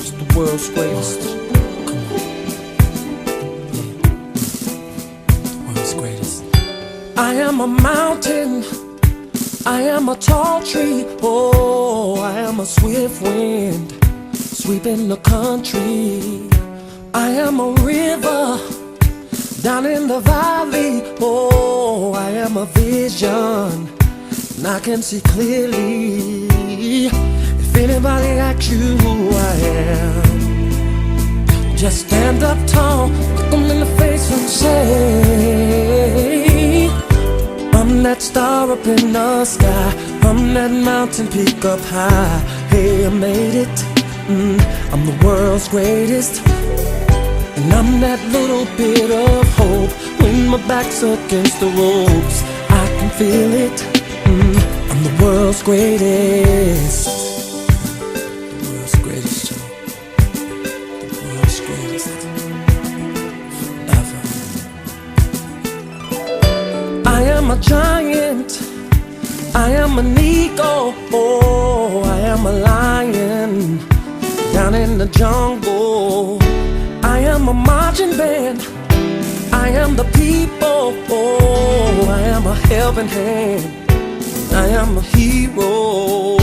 It's the world's greatest. Come on. Yeah. The world's greatest. I am a mountain. I am a tall tree. Oh, I am a swift wind sweeping the country. I am a river down in the valley. Oh, I am a vision and I can see clearly. If anybody asks you who I am, just stand up tall, look them in the face and say, I'm that star up in the sky, I'm that mountain peak up high. Hey, I made it, I'm the world's greatest. And I'm that little bit of hope when my back's against the ropes. I can feel it, I'm the world's greatest. The world's greatest, Joe. The world's greatest. Forever. I am a giant, I am an eagle. Oh, I am a lion down in the jungle. I am a marching band, I am the people. Oh, I am a helping hand, I am a hero.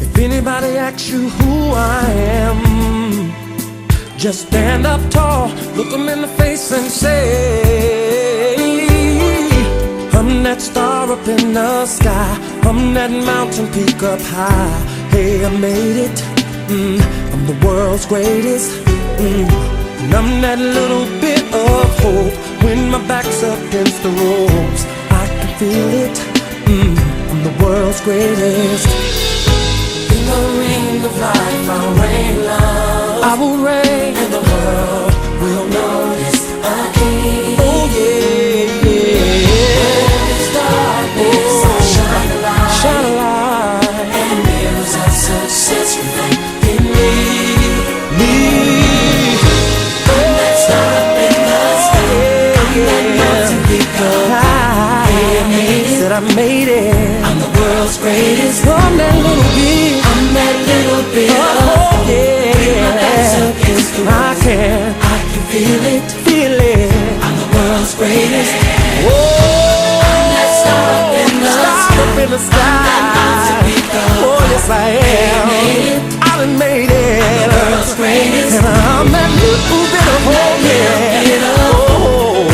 If anybody asks you who I am, just stand up tall, look them in the face and say, I'm that star up in the sky, I'm that mountain peak up high. Hey, I made it, I'm the world's greatest. And I'm that little bit of hope when my back's against the ropes. I can feel it, I'm the world's greatest. In the ring of life I'll reign love, I will reign, and the world will notice a king. Oh yeah, yeah. When there's darkness, I'll shine a light, shine a light, and mirrors of success reflect in me. I made it. I'm the world's greatest. I'm that little bit. I'm that little bit. Oh yeah, yeah. I can feel it, feel it. I'm the world's greatest. Whoa, I'm that star up in the sky. Oh yes I am. I done made it. I'm the world's greatest. And I'm that little bit of hope. Yeah. Oh,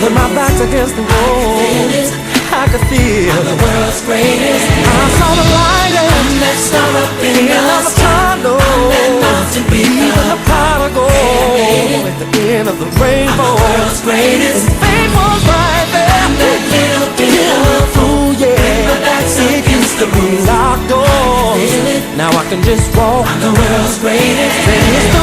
when my back's against the wall, I could feel I'm the world's greatest. I saw the light and that star up in the sky. I'm that mountain peak, even the pot of gold at the end of the rainbow. I'm the world's greatest. And fame was right there. I'm that little bit of fool, yeah. My back's against the locked doors. Now I can just walk. I'm the world's greatest.